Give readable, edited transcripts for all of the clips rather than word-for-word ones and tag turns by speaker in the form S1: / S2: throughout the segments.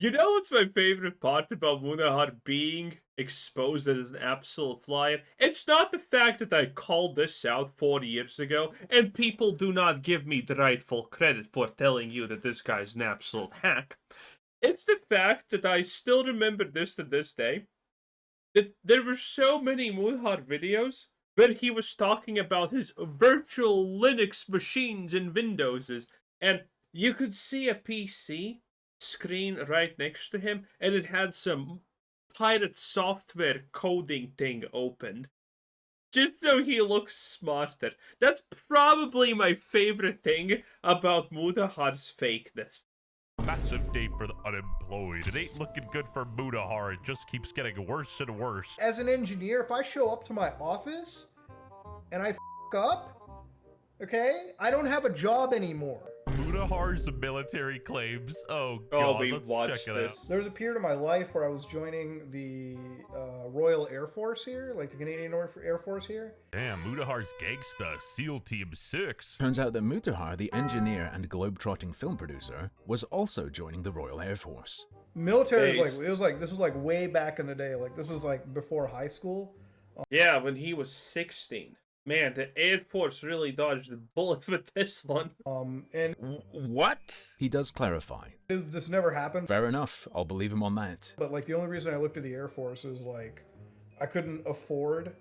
S1: You know what's my favorite part about Mutahar being exposed as an absolute liar? It's not the fact that I called this out 4 years ago, and people do not give me the rightful credit for telling you that this guy's an absolute hack. It's the fact that I still remember this to this day, that there were so many Mutahar videos where he was talking about his virtual Linux machines and Windowses, and you could see a PC screen right next to him, and it had some pirate software coding thing opened. Just so he looks smarter. That's probably my favorite thing about Mutahar's fakeness.
S2: Massive day for the unemployed. It ain't looking good for Mutahar. It just keeps getting worse and worse.
S3: As an engineer, if I show up to my office and I up, okay, I don't have a job anymore.
S2: Mutahar's military claims. Oh god,
S1: we
S2: let's
S1: watched
S2: check it
S1: this.
S2: out.
S3: There was a period of my life where I was joining the Royal Air Force here, like the Canadian Air Force here.
S2: Damn, Mutahar's gangsta. SEAL Team 6.
S4: Turns out that Mutahar, the engineer and globe-trotting film producer, was also joining the Royal Air Force.
S3: Military was like, this was like way back in the day. Like this was like before high school.
S1: Yeah, when he was 16. Man, the Air Force really dodged the bullet with this one.
S3: And
S4: What? He does clarify.
S3: this never happened.
S4: Fair enough, I'll believe him on that.
S3: But like the only reason I looked at the Air Force is like I couldn't afford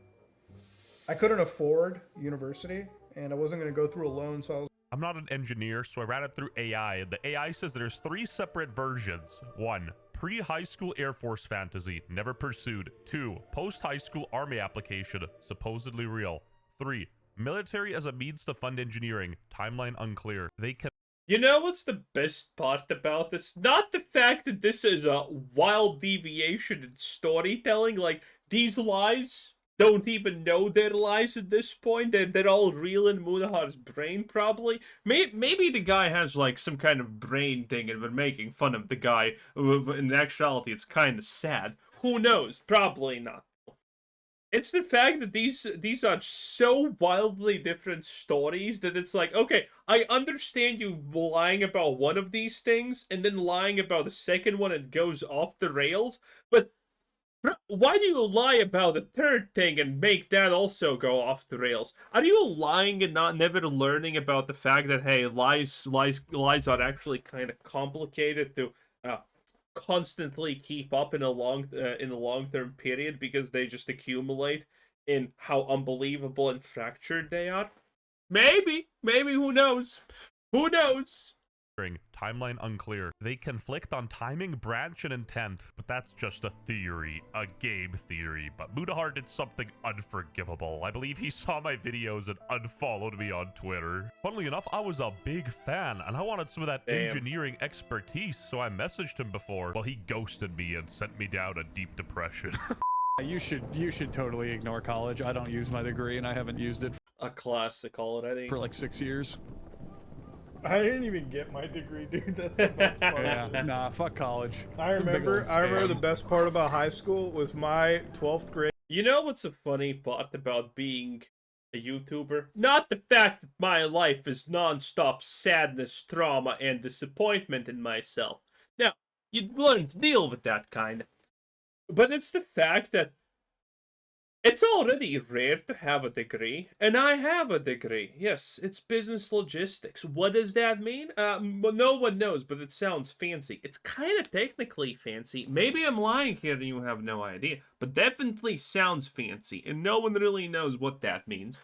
S3: university, and I wasn't going to go through a loan, so I was
S2: I'm not an engineer, so I ran it through AI, and the AI says there's 3 separate versions. 1. Pre-high school Air Force fantasy, never pursued. 2. Post-high school Army application, supposedly real. 3. Military as a means to fund engineering, timeline unclear. They can...
S1: You know what's the best part about this? Not the fact that this is a wild deviation in storytelling. Like, these lies don't even know they're lies at this point. They're all real in Mutahar's brain, probably. Maybe the guy has, like, some kind of brain thing and we're making fun of the guy. In actuality, it's kind of sad. Who knows? Probably not. It's the fact that these are so wildly different stories that it's like, okay, I understand you lying about one of these things and then lying about the second one and goes off the rails, but why do you lie about the third thing and make that also go off the rails? Are you lying and never learning about the fact that, hey, lies are actually kind of complicated to constantly keep up in a long-term period because they just accumulate in how unbelievable and fractured they are? Maybe who knows? Who knows?
S2: Timeline unclear. They conflict on timing, branch, and intent, but that's just a theory, a game theory. But Mutahar did something unforgivable. I believe he saw my videos and unfollowed me on Twitter. Funnily enough, I was a big fan, and I wanted some of that engineering expertise, so I messaged him before. Well, he ghosted me and sent me down a deep depression.
S5: You should totally ignore college. I don't use my degree, and I haven't used it
S1: A classic already.
S5: for like 6 years.
S3: I didn't even get my degree, dude. That's the best part.
S5: Yeah, nah, fuck college.
S3: I remember the best part about high school was my 12th grade.
S1: You know what's a funny part about being a YouTuber? Not the fact that my life is non-stop sadness, trauma, and disappointment in myself. Now, you learn to deal with that kind. But it's the fact that it's already rare to have a degree, and I have a degree. Yes, it's business logistics. What does that mean? No one knows, but it sounds fancy. It's kind of technically fancy. Maybe I'm lying here and you have no idea, but definitely sounds fancy, and no one really knows what that means.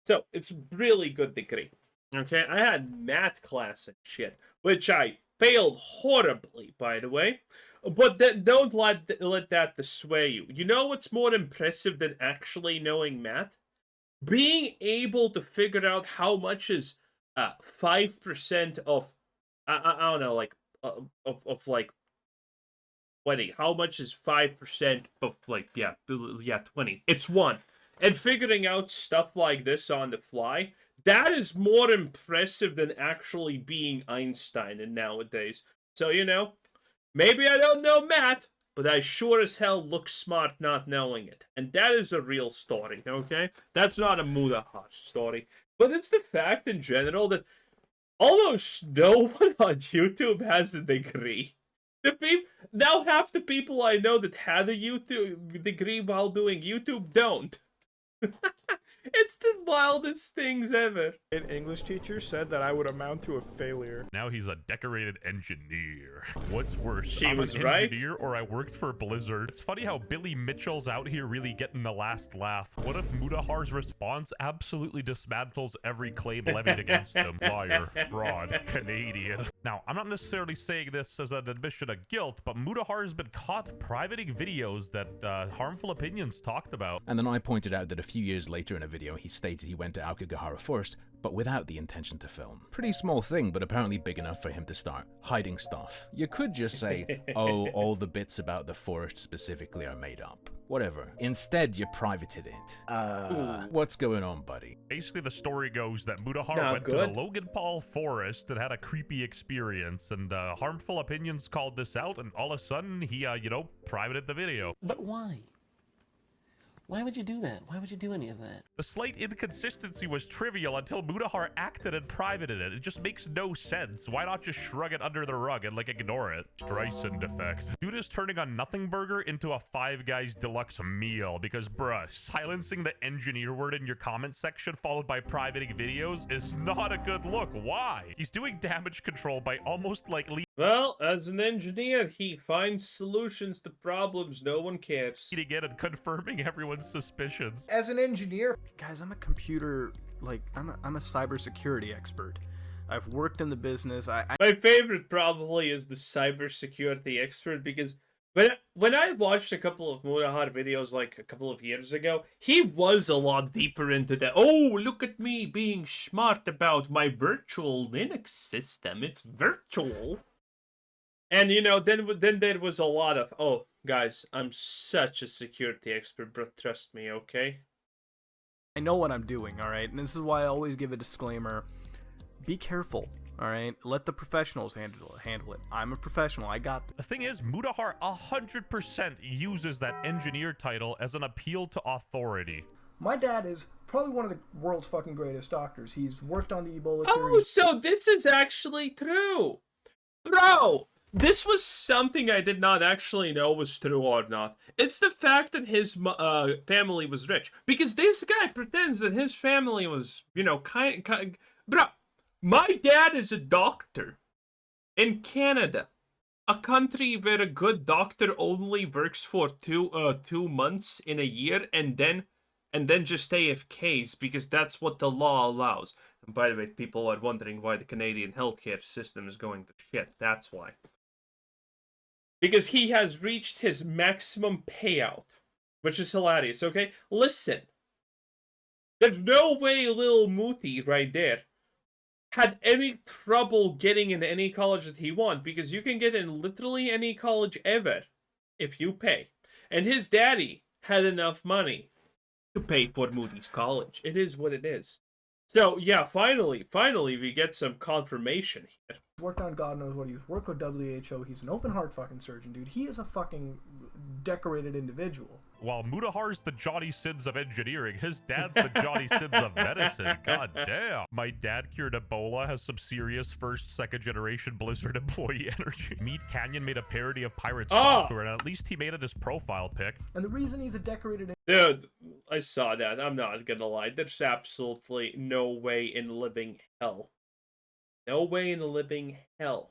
S1: So, it's a really good degree. Okay, I had math class and shit, which I failed horribly, by the way. But don't let that dissuade you. You know what's more impressive than actually knowing math? Being able to figure out how much is 5% of I don't know, like of like 20. How much is 5% of like 20? It's 1. And figuring out stuff like this on the fly, that is more impressive than actually being Einstein in nowadays. So, you know, maybe I don't know math, but I sure as hell look smart not knowing it. And that is a real story, okay? That's not a Mutahar story. But it's the fact in general that almost no one on YouTube has a degree. Now half the people I know that had a YouTube degree while doing YouTube don't. It's the wildest things ever.
S6: An English teacher said that I would amount to a failure.
S2: Now he's a decorated engineer. What's worse,
S1: She
S2: I'm
S1: was
S2: an
S1: right.
S2: engineer or I worked for Blizzard? It's funny how Billy Mitchell's out here really getting the last laugh. What if Mutahar's response absolutely dismantles every claim levied against him? Liar, fraud, Canadian. Now, I'm not necessarily saying this as an admission of guilt, but Mutahar has been caught privating videos that harmful opinions talked about.
S4: And then I pointed out that a few years later in a video, he stated he went to Aokigahara Forest, but without the intention to film. Pretty small thing, but apparently big enough for him to start hiding stuff. You could just say, oh, all the bits about the forest specifically are made up. Whatever. Instead, you privated it. What's going on, buddy?
S2: Basically, the story goes that Mutahar
S1: Not
S2: went to
S1: good.
S2: the Logan Paul forest and had a creepy experience, and harmful opinions called this out, and all of a sudden, he, privated the video.
S7: But why? Why would you do that? Why would you do any of that?
S2: The slight inconsistency was trivial until Mutahar acted and privated it. It just makes no sense. Why not just shrug it under the rug and, ignore it? Streisand effect. Dude is turning a nothing burger into a Five Guys deluxe meal because, bruh, silencing the engineer word in your comment section followed by privating videos is not a good look. Why? He's doing damage control by almost,
S1: Well, as an engineer, he finds solutions to problems no one cares.
S2: leading in and confirming everyone's suspicions.
S3: As an engineer,
S6: Guys, I'm a computer, I'm a cybersecurity expert. I've worked in the business.
S1: My favorite probably is the cybersecurity expert because when I watched a couple of Mutahar videos a couple of years ago, he was a lot deeper into the, oh, look at me being smart about my virtual Linux system. It's virtual. And, then there was a lot of, oh, guys, I'm such a security expert, bro. Trust me, okay?
S6: I know what I'm doing, all right? And this is why I always give a disclaimer. Be careful, all right? Let the professionals handle it. I'm a professional. I got this.
S2: The thing is, Mutahar 100% uses that engineer title as an appeal to authority.
S3: my dad is probably one of the world's fucking greatest doctors. He's worked on the Ebola
S1: Oh,
S3: cure.
S1: so this is actually true. Bro, this was something I did not actually know was true or not. It's the fact that his family was rich. Because this guy pretends that his family was, kind. Bro, my dad is a doctor in Canada. A country where a good doctor only works for 2 months in a year and then just AFKs because that's what the law allows. And by the way, people are wondering why the Canadian healthcare system is going to shit. That's why. Because he has reached his maximum payout, which is hilarious, okay? Listen. There's no way Lil Muti right there had any trouble getting into any college that he wants, because you can get in literally any college ever if you pay. And his daddy had enough money to pay for Moody's college. It is what it is. So, yeah, finally, we get some confirmation here.
S3: He's worked on God knows what. He's worked with WHO. He's an open heart fucking surgeon, dude. He is a fucking decorated individual.
S2: While Mutahar's the Johnny Sins of engineering, his dad's the Johnny Sins of medicine. God damn. My dad cured Ebola, has some serious first, second generation Blizzard employee energy. Meat Canyon made a parody of pirate software, and at least he made it his profile pic.
S3: And the reason he's a decorated
S1: Dude, I saw that. I'm not gonna lie. There's absolutely no way in living hell. No way in living hell.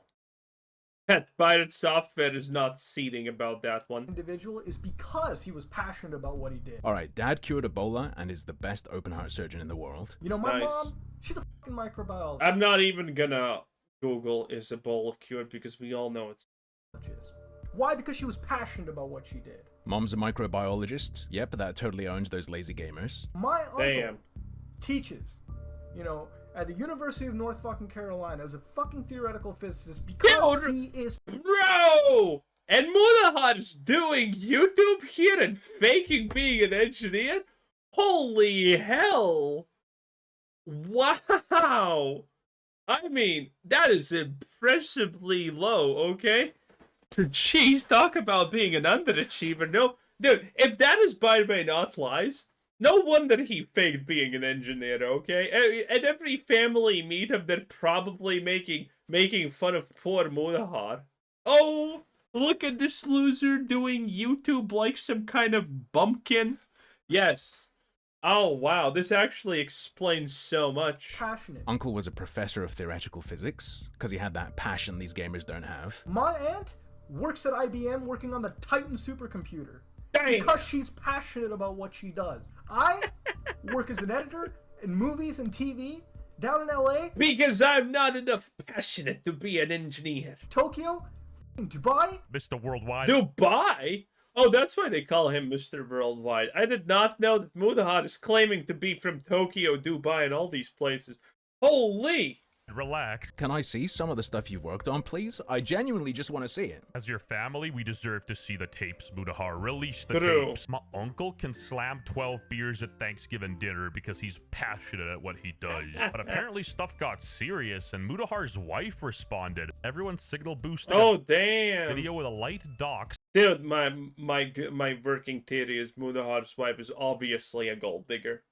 S1: That pirate software is not seeding about that one.
S3: individual is because he was passionate about what he did.
S4: Alright, Dad cured Ebola and is the best open heart surgeon in the world.
S3: You know, my
S1: Nice.
S3: mom, she's a fucking microbiologist.
S1: I'm not even gonna Google is Ebola cured because we all know it's.
S3: Why? Because she was passionate about what she did.
S4: Mom's a microbiologist. Yep, that totally owns those lazy gamers.
S3: My uncle
S1: Damn.
S3: teaches, at the University of North fucking Carolina as a fucking theoretical physicist because
S1: Dude.
S3: he is
S1: Bro! And Munahar's doing YouTube here and faking being an engineer? Holy hell! Wow! I mean, that is impressively low, okay? Jeez, talk about being an underachiever. No, dude, if that is by the way not lies, no wonder he faked being an engineer, okay? At every family meetup, they're probably making fun of poor Mutahar. Oh Look at this loser doing YouTube like some kind of bumpkin. Yes. Oh, wow. This actually explains so much.
S3: Passionate.
S4: Uncle was a professor of theoretical physics, because he had that passion these gamers don't have.
S3: My aunt works at IBM working on the Titan supercomputer.
S1: Dang.
S3: Because she's passionate about what she does. I work as an editor in movies and TV down in LA,
S1: Because I'm not enough passionate to be an engineer.
S3: Tokyo, Dubai.
S2: Mr. Worldwide.
S1: Dubai? Oh, that's why they call him Mr. Worldwide. I did not know that Mutahar is claiming to be from Tokyo, Dubai, and all these places. Holy!
S2: Relax.
S4: Can I see some of the stuff you've worked on, please? I genuinely just want to see it.
S2: As your family, we deserve to see the tapes, Mutahar. Release the
S1: True.
S2: tapes. My uncle can slam 12 beers at Thanksgiving dinner because he's passionate at what he does. But apparently stuff got serious, and Mutahar's wife responded. Everyone signal boosted
S1: Oh,
S2: a
S1: damn.
S2: video with a light dox.
S1: Dude, my working theory is Mudahar's wife is obviously a gold digger.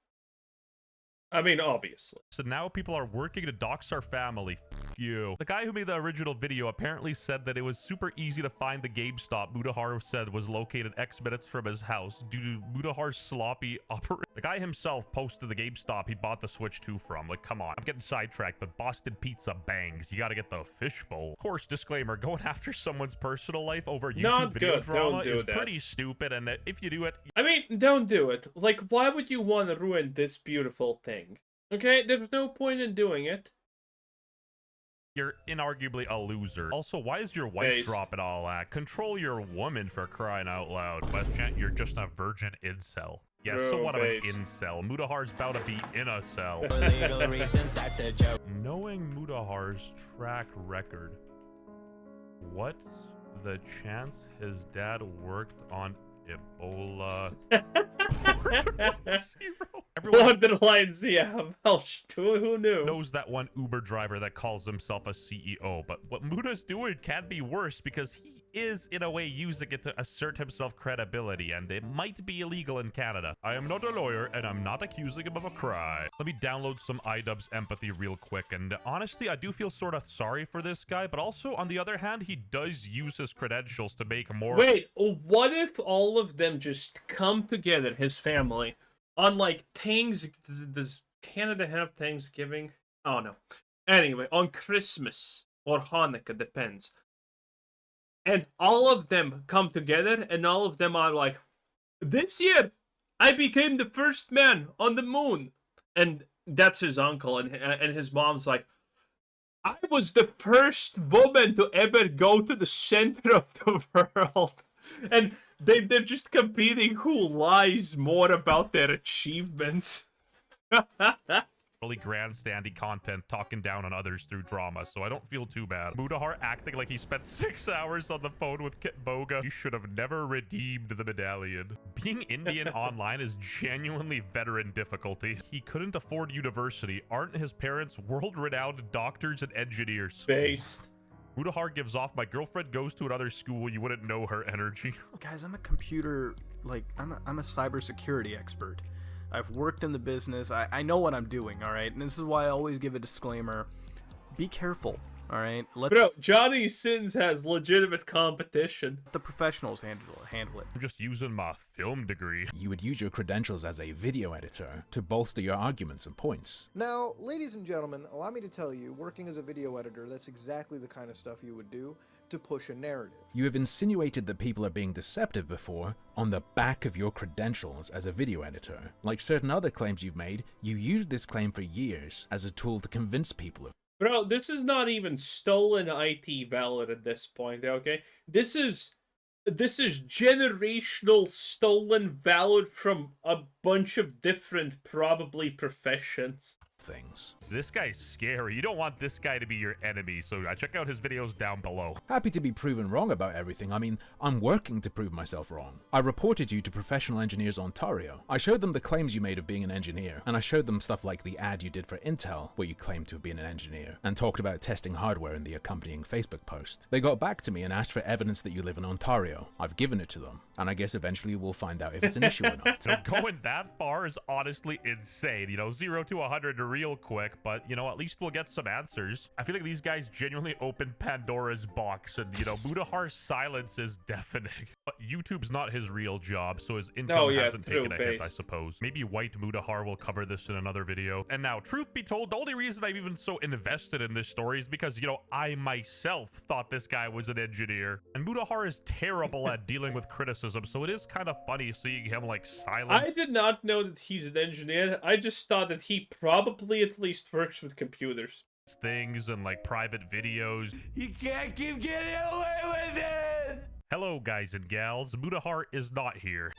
S1: I mean, obviously.
S2: So now people are working to dox our family. F you. The guy who made the original video apparently said that it was super easy to find the GameStop Mutahar said was located X minutes from his house due to Mutahar's sloppy operation. The guy himself posted the GameStop he bought the Switch 2 from. Like, come on. I'm getting sidetracked, but Boston Pizza bangs. You gotta get the fishbowl. Of course, disclaimer, going after someone's personal life over YouTube
S1: Not
S2: video
S1: good.
S2: drama
S1: Don't do
S2: is
S1: that.
S2: pretty stupid, and if you do it,
S1: I mean, don't do it. Like, why would you want to ruin this beautiful thing? Okay, there's no point in doing it.
S2: you're inarguably a loser. Also, why is your wife
S1: Based.
S2: dropping all that? Control your woman, for crying out loud. Westchat, you're just a virgin incel. Yeah, so
S1: Bro,
S2: what of an
S1: based.
S2: incel? Mutahar's about to be in a cell.
S8: For legal reasons, that's a joke.
S2: Knowing Mutahar's track record, what's the chance his dad worked on Ebola? Zero. Everyone
S1: Borderlines, yeah. Well, who knew?
S2: knows that one Uber driver that calls himself a CEO, but what Muta's doing can be worse because he is, in a way, using it to assert himself credibility, and it might be illegal in Canada. I am not a lawyer, and I'm not accusing him of a crime. Let me download some iDubbbz empathy real quick, and honestly, I do feel sort of sorry for this guy, but also, on the other hand, he does use his credentials to make more...
S1: Wait, what if all of them just come together, his family, on like does Canada have Thanksgiving? Oh no. Anyway, on Christmas or Hanukkah, depends. And all of them come together and all of them are like, this year I became the first man on the moon. And that's his uncle, and his mom's like, I was the first woman to ever go to the center of the world. And they're just competing who lies more about their achievements.
S2: really grandstandy content talking down on others through drama, so I don't feel too bad. Mutahar acting like he spent 6 hours on the phone with Kit Boga. You should have never redeemed the medallion. Being Indian online is genuinely veteran difficulty. He couldn't afford university. Aren't his parents world-renowned doctors and engineers?
S1: Based.
S2: Mutahar gives off, my girlfriend goes to another school, you wouldn't know her energy.
S6: Guys, I'm a computer, I'm a cybersecurity expert. I've worked in the business. I know what I'm doing, all right? And this is why I always give a disclaimer. Be careful, all right? Let
S1: Bro, Johnny Sins has legitimate competition.
S6: the professionals handle it.
S2: I'm just using my film degree.
S4: You would use your credentials as a video editor to bolster your arguments and points.
S9: Now, ladies and gentlemen, allow me to tell you, working as a video editor, that's exactly the kind of stuff you would do to push a narrative.
S4: You have insinuated that people are being deceptive before on the back of your credentials as a video editor. Like certain other claims you've made, you used this claim for years as a tool to convince people of.
S1: Bro, this is not even stolen IT valid at this point, okay? This is generational stolen valid from a bunch of different, probably, professions.
S4: Things.
S2: This guy's scary. You don't want this guy to be your enemy, so check out his videos down below.
S4: Happy to be proven wrong about everything. I mean, I'm working to prove myself wrong. I reported you to Professional Engineers Ontario. I showed them the claims you made of being an engineer, and I showed them stuff like the ad you did for Intel, where you claimed to have been an engineer, and talked about testing hardware in the accompanying Facebook post. They got back to me and asked for evidence that you live in Ontario. I've given it to them, and I guess eventually we'll find out if it's an issue or not.
S2: So going that far is honestly insane. You know, 0 to 100 to real quick, but, you know, at least we'll get some answers. I feel like these guys genuinely opened Pandora's box, and, you know, Mutahar's silence is deafening. But YouTube's not his real job, so his income hasn't taken a hit, I suppose. Maybe White Mutahar will cover this in another video. And now, truth be told, the only reason I'm even so invested in this story is because, you know, I myself thought this guy was an engineer. And Mutahar is terrible at dealing with criticism, so it is kind of funny seeing him, like, silent.
S1: I did not know that he's an engineer. I just thought that he probably at least works with computers.
S2: Things and, like, private videos.
S8: You can't keep getting away with it!
S2: Hello, guys and gals. Mutahar is not here.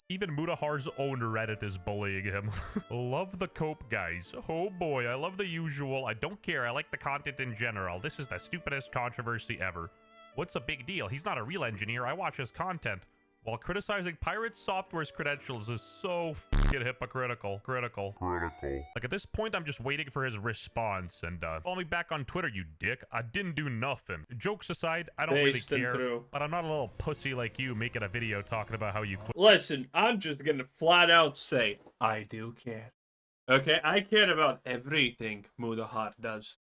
S2: Even Mutahar's own Reddit is bullying him. Love the cope, guys. Oh boy, I love the usual. I don't care. I like the content in general. This is the stupidest controversy ever. What's a big deal? He's not a real engineer. I watch his content. While criticizing Pirate Software's credentials is so f***ing hypocritical. Critical. Like, at this point, I'm just waiting for his response. And, follow me back on Twitter, you dick. I didn't do nothing. Jokes aside, I don't really care. But I'm not a little pussy like you making a video talking about how you quit.
S1: Listen, I'm just gonna flat out say, I do care. Okay, I care about everything Mutahar does.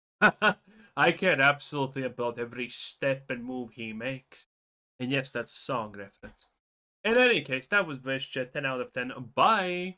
S1: I care absolutely about every step and move he makes. And yes, that's a song reference. In any case, that was Vish 10 out of 10. Bye!